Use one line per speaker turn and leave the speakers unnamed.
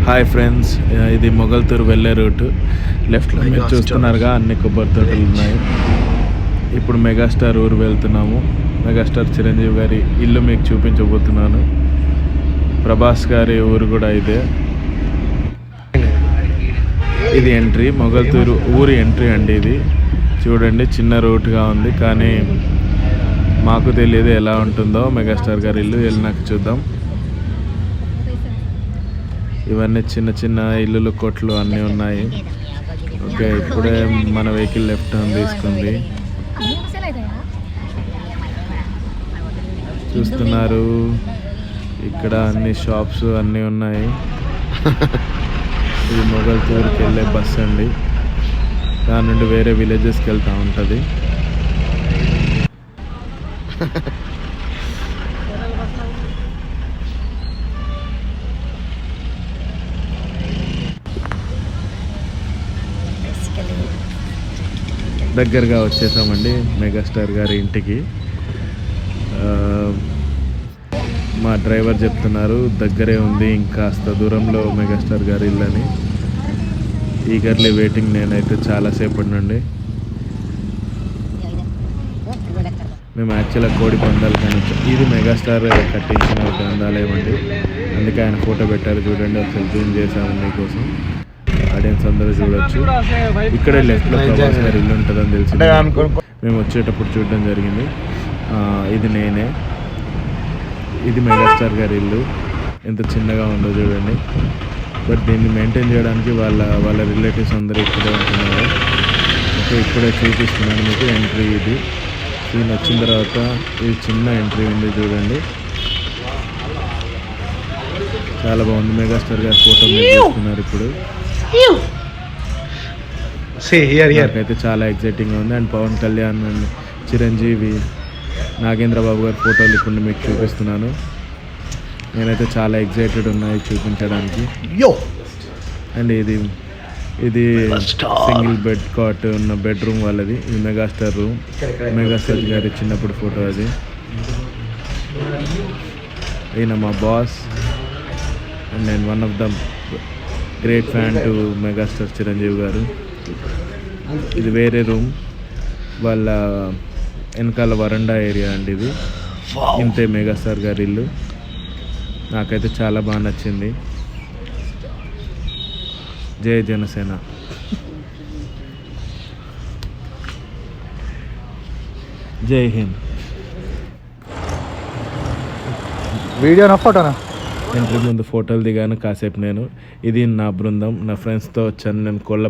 Hi friends, ఇది మొగల్తూరు వెళ్ళే route. లెఫ్ట్లో మీరు చూస్తున్నారుగా అన్ని కొబ్బరి తోటలు ఉన్నాయి. ఇప్పుడు మెగాస్టార్ ఊరు వెళ్తున్నాము. మెగాస్టార్ చిరంజీవి గారి ఇల్లు మీకు చూపించబోతున్నాను. ప్రభాస్ గారి ఊరు కూడా ఇదే. ఇది ఎంట్రీ, మొగల్తూరు ఊరి ఎంట్రీ అండి. ఇది చూడండి, చిన్న రూట్గా ఉంది, కానీ మాకు తెలియదు ఎలా ఉంటుందో. మెగాస్టార్ గారి ఇల్లు వెళ్ళినాక చూద్దాం. ఇవన్నీ చిన్న చిన్న ఇల్లులు, కొట్లు అన్నీ ఉన్నాయి. ఓకే, ఇప్పుడే మన వెహికల్ లెఫ్ట్ టర్న్ తీసుకుంది. చూస్తున్నారు, ఇక్కడ అన్ని షాప్స్ అన్నీ ఉన్నాయి. ఇది మొగల్తూరుకి వెళ్ళే బస్ అండి. దాని నుండి వేరే విలేజెస్కి వెళ్తూ ఉంటుంది. దగ్గరగా వచ్చేసామండి మెగాస్టార్ గారి ఇంటికి. మా డ్రైవర్ చెప్తున్నారు దగ్గరే ఉంది, ఇంకాస్త దూరంలో మెగాస్టార్ గారి ఇల్లు అని. ఈగర్లీ వెయిటింగ్ నేనైతే చాలాసేపటి నుండి. మేము యాక్చువల్గా కోడి పందాలు కానీ ఇది మెగాస్టార్ కట్టించిన గ్రంథాలయం అండి. అందుకే ఆయన ఫోటో పెట్టారు, చూడండి. ఒకసారి జూమ్ చేసాము మీకోసం, ఆడియన్స్ అందరూ చూడొచ్చు. ఇక్కడే లెఫ్ట్లో ప్రభాస్ గారి ఇల్లు ఉంటుందని తెలిసి మేము వచ్చేటప్పుడు చూడడం జరిగింది. ఇది నేనే. ఇది మెగాస్టార్ గారి ఇల్లు. ఎంత చిన్నగా ఉందో చూడండి. బట్ దీన్ని మెయింటైన్ చేయడానికి వాళ్ళ రిలేటివ్స్ అందరూ ఇక్కడే ఉంటున్నారు. ఓకే, ఇప్పుడే చూపిస్తున్నాను మీకు ఎంట్రీ. ఇది సీన్ వచ్చిన తర్వాత ఇది చిన్న ఎంట్రీ ఉంది చూడండి. చాలా బాగుంది. మెగాస్టార్ గారి ఫోటో తీసుకున్నారు ఇప్పుడు. నాకైతే చాలా ఎక్సైటింగ్గా ఉంది. అండ్ పవన్ కళ్యాణ్ అండ్ చిరంజీవి, నాగేంద్ర బాబు గారి ఫోటోలు ఇప్పుడు మీకు చూపిస్తున్నాను. నేనైతే చాలా ఎక్సైటెడ్ ఉన్నాయి చూపించడానికి. అండ్ ఇది సింగిల్ బెడ్ కాట్ ఉన్న బెడ్రూమ్ వాళ్ళది. ఇది మెగాస్టార్ రూమ్. మెగాస్టార్ గారి చిన్నప్పుడు ఫోటో అది. ఈయన మా బాస్ అండ్ నేను one of the great fan to megastar Chiranjeevi గారు. ఇది వేరే రూమ్, వాళ్ళ వెనకాల వరండా ఏరియా అండి. ఇది ఇంతే మెగాస్టార్ గారి ఇల్లు. నాకైతే చాలా బాగా నచ్చింది. జై జనసేన. జై హింద్.
వీడియోనా ఫోటోనా?
ఎంట్రీ ముందు ఫోటోలు దిగాను కాసేపు నేను. ఇది నా బృందం, నా ఫ్రెండ్స్తో వచ్చాను నేను. కోళ్ళ